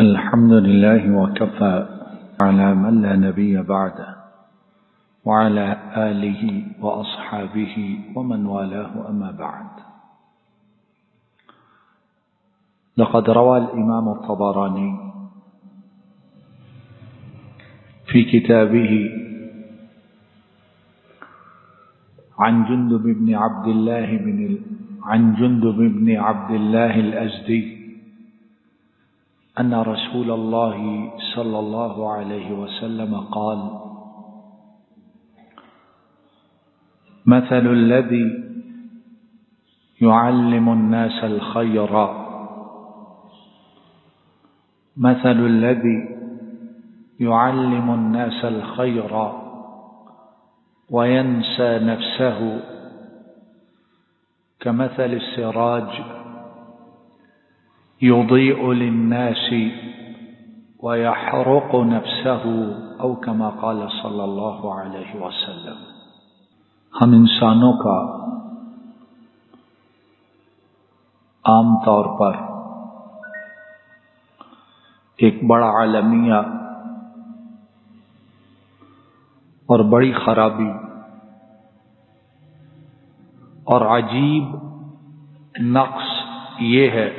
الحمد لله وكفى على من لا نبي بعده وعلى آله وأصحابه ومن والاه أما بعد. لقد روى الإمام الطبراني في كتابه عن جندب بن عبد الله الأزدي أن رسول الله صلى الله عليه وسلم قال: مثل الذي يعلم الناس الخير وينسى نفسه كمثل السراج يضيء للناس ويحرق نفسه أو كما قال صلى الله عليه وسلم. ہم انسانوں کا عام طور پر ایک بڑا عالمیہ اور بڑی خرابی اور عجیب نقص یہ ہے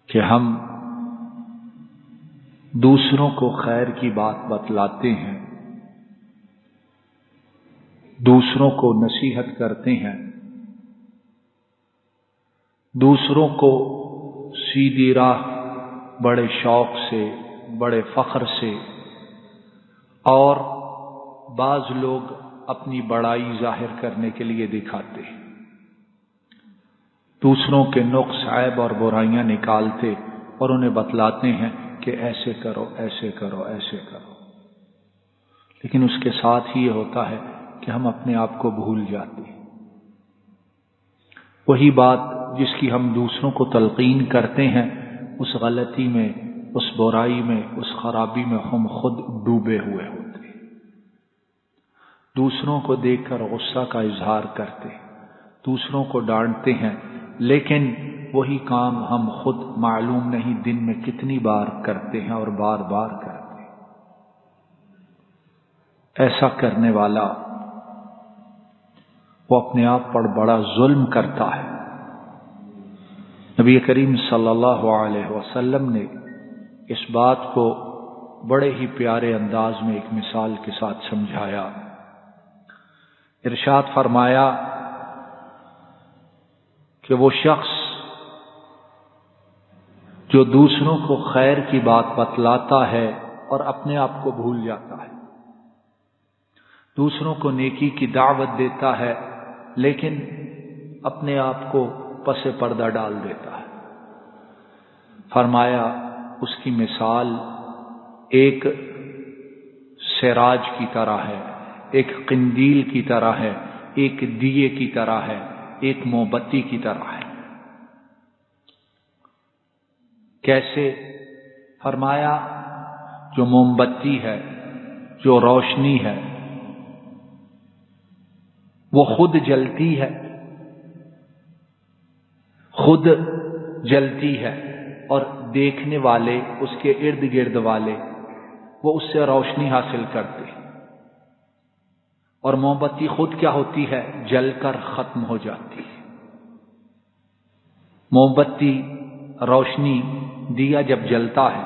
کہ ہم دوسروں کو خیر کی بات بتلاتے ہیں، دوسروں کو نصیحت کرتے ہیں، دوسروں کو سیدھی راہ بڑے شوق سے، بڑے فخر سے، اور بعض لوگ اپنی بڑائی ظاہر کرنے کے لیے دکھاتے ہیں، دوسروں کے نقص، عیب اور برائیاں نکالتے اور انہیں بتلاتے ہیں کہ ایسے کرو، ایسے کرو، ایسے کرو. لیکن اس کے ساتھ ہی یہ ہوتا ہے کہ ہم اپنے آپ کو بھول جاتے ہیں. وہی بات جس کی ہم دوسروں کو تلقین کرتے ہیں، اس غلطی میں، اس برائی میں، اس خرابی میں ہم خود ڈوبے ہوئے ہوتے ہیں. دوسروں کو دیکھ کر غصہ کا اظہار کرتے ہیں، دوسروں کو ڈانٹتے ہیں، لیکن وہی کام ہم خود معلوم نہیں دن میں کتنی بار کرتے ہیں اور بار بار کرتے ہیں. ایسا کرنے والا وہ اپنے آپ پر بڑا ظلم کرتا ہے. نبی کریم صلی اللہ علیہ وسلم نے اس بات کو بڑے ہی پیارے انداز میں ایک مثال کے ساتھ سمجھایا. ارشاد فرمایا کہ وہ شخص جو دوسروں کو خیر کی بات بتلاتا ہے اور اپنے آپ کو بھول جاتا ہے، دوسروں کو نیکی کی دعوت دیتا ہے لیکن اپنے آپ کو پس پردہ ڈال دیتا ہے، فرمایا اس کی مثال ایک سراج کی طرح ہے، ایک قندیل کی طرح ہے، ایک دیے کی طرح ہے، ایک موم بتی کی طرح ہے. کیسے؟ فرمایا جو موم بتی ہے، جو روشنی ہے، وہ خود جلتی ہے، خود جلتی ہے، اور دیکھنے والے، اس کے ارد گرد والے، وہ اس سے روشنی حاصل کرتے ہیں. اور موم بتی خود کیا ہوتی ہے؟ جل کر ختم ہو جاتی ہے. موم بتی، روشنی، دیا جب جلتا ہے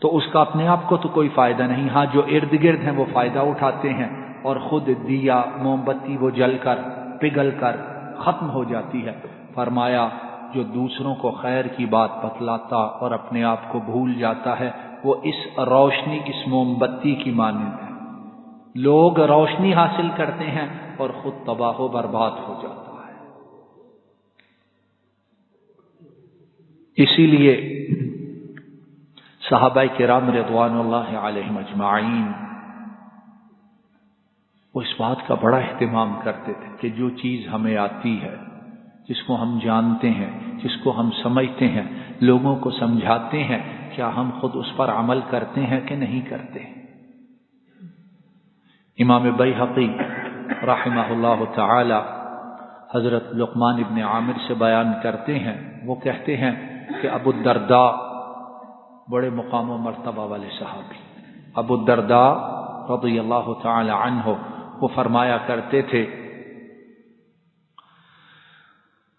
تو اس کا اپنے آپ کو تو کوئی فائدہ نہیں، ہاں جو ارد گرد ہیں وہ فائدہ اٹھاتے ہیں، اور خود دیا، موم بتی وہ جل کر، پگھل کر ختم ہو جاتی ہے. فرمایا جو دوسروں کو خیر کی بات بتلاتا اور اپنے آپ کو بھول جاتا ہے، وہ اس روشنی، اس موم بتی کی مانند ہے. لوگ روشنی حاصل کرتے ہیں اور خود تباہ و برباد ہو جاتا ہے. اسی لیے صحابہ کرام رضوان اللہ علیہم اجمعین وہ اس بات کا بڑا اہتمام کرتے تھے کہ جو چیز ہمیں آتی ہے، جس کو ہم جانتے ہیں، جس کو ہم سمجھتے ہیں، لوگوں کو سمجھاتے ہیں، کیا ہم خود اس پر عمل کرتے ہیں کہ نہیں کرتے؟ امام بیہقی رحمہ اللہ تعالی حضرت لقمان ابن عامر سے بیان کرتے ہیں، وہ کہتے ہیں کہ ابو الدرداء بڑے مقام و مرتبہ والے صحابی، ابو الدرداء رضی اللہ تعالی عنہ، وہ فرمایا کرتے تھے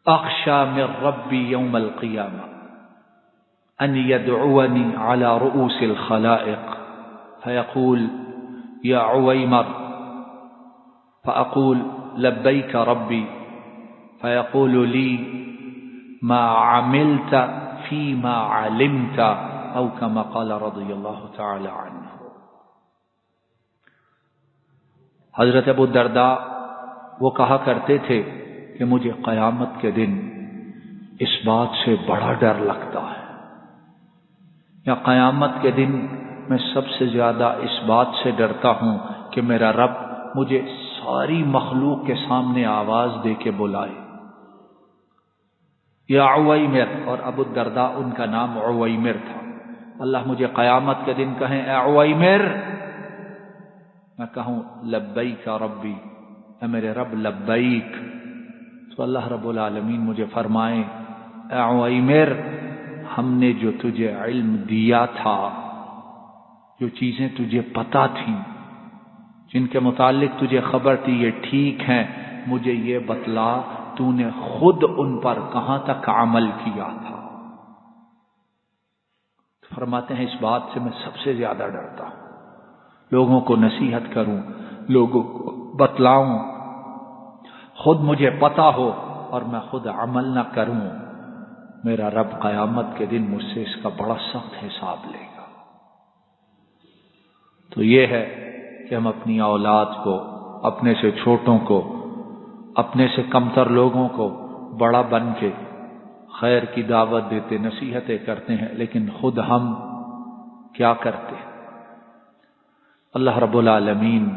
اخشى من ربي يوم القيامة أن يدعوني على رؤوس الخلائق فيقول يا عويمر، فأقول لبيك ربي، فيقول لي ما عملت فيما علمت، أو كما قال رضي الله تعالى عنه۔ حضرت ابو الدرداء وہ کہا کرتے تھے کہ مجھے قیامت کے دن اس بات سے بڑا ڈر لگتا ہے، یا قیامت کے دن میں سب سے زیادہ اس بات سے ڈرتا ہوں کہ میرا رب مجھے ساری مخلوق کے سامنے آواز دے کے بلائے، یا عویمر، اور ابو الدرداء ان کا نام عویمر تھا، اللہ مجھے قیامت کے دن کہیں اے عویمر، میں کہوں لبیک ربی، اے میرے رب لبیک، تو اللہ رب العالمین مجھے فرمائیں اے عویمر، ہم نے جو تجھے علم دیا تھا، جو چیزیں تجھے پتہ تھیں، جن کے متعلق تجھے خبر تھی یہ ٹھیک ہیں، مجھے یہ بتلا تو نے خود ان پر کہاں تک عمل کیا تھا۔ فرماتے ہیں اس بات سے میں سب سے زیادہ ڈرتا ہوں، لوگوں کو نصیحت کروں، لوگوں کو بتلاؤں، خود مجھے پتا ہو اور میں خود عمل نہ کروں، میرا رب قیامت کے دن مجھ سے اس کا بڑا سخت حساب لے گا۔ تو یہ ہے کہ ہم اپنی اولاد کو، اپنے سے چھوٹوں کو، اپنے سے کمتر لوگوں کو بڑا بن کے خیر کی دعوت دیتے، نصیحتیں کرتے ہیں، لیکن خود ہم کیا کرتے ہیں؟ اللہ رب العالمین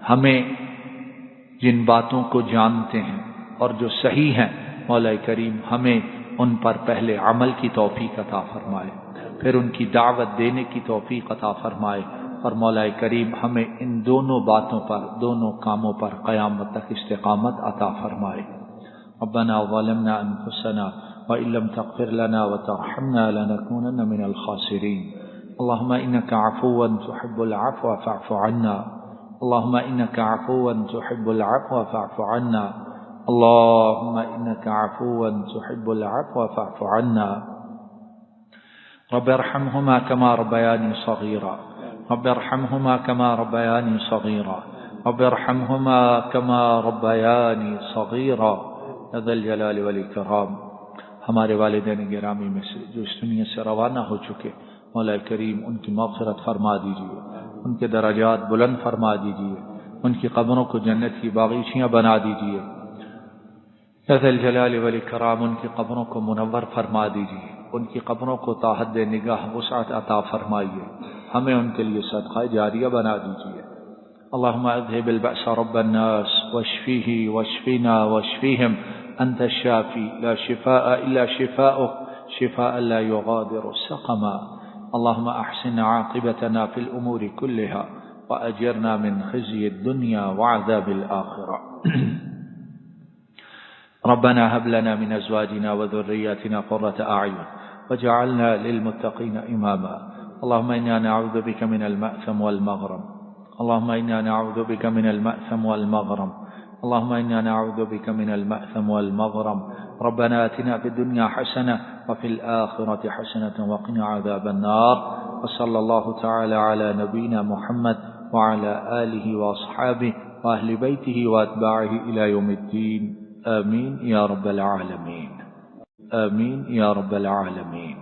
ہمیں جن باتوں کو جانتے ہیں اور جو صحیح ہیں، مولا کریم ہمیں ان پر پہلے عمل کی توفیق عطا فرمائے، پھر ان کی دعوت دینے کی توفیق عطا فرمائے، اور مولا کریم ہمیں ان دونوں باتوں پر، دونوں کاموں پر قیامت تک استقامت عطا فرمائے۔ ربنا ظلمنا انفسنا وإن لم تغفر لنا وترحمنا لنكونن من الخاسرين، اللهم إنك عفو تحب العفو فاعف عنا، اللهم إنك عفو تحب العفو فاعف عنا، اللهم إنك عفو تحب العفو فاعف عنا۔ رب ارحمهما كما ربياني صغيرا، رب ارحمهما كما ربياني صغيرا، رب ارحمهما كما ربياني صغيرا، يا ذا الجلال والإكرام۔ ہمارے والدین گرامی میں سے جو اس دنیا سے روانہ ہو چکے، مولا کریم ان کی مغفرت فرما دیجیے، ان کے درجات بلند فرما دیجیے، ان کی قبروں کو جنت کی باغیچیاں بنا دیجیے، یا ذا الجلال والاکرام ان کی قبروں کو منور فرما دیجیے، ان کی قبروں کو تا حد نگاہ وسعت عطا فرمائیے، ہمیں ان کے لیے صدقہ جاریہ بنا دیجیے۔ اللهم اذهب البأس رب الناس واشفيه واشفنا واشفيهم، أنت الشافي لا شفاء إلا شفاؤك، شفاء لا يغادر سقما۔ اللهم أحسن عاقبتنا في الأمور كلها وأجرنا من خزي الدنيا وعذاب الآخرة۔ ربنا هب لنا من أزواجنا وذرياتنا قرة أعين وجعلنا للمتقين إماما۔ اللهم إنا نعوذ بك من المأثم والمغرم، اللهم إنا نعوذ بك من المأثم والمغرم، اللهم إنا نعوذ بك من المأثم والمغرم۔ ربنا آتنا في الدنيا حسنة وفي الآخرة حسنة وقنا عذاب النار، وصلى الله تعالى على نبينا محمد وعلى آله وأصحابه وأهل بيته وأتباعه إلى يوم الدين، آمين يا رب العالمين، آمين يا رب العالمين۔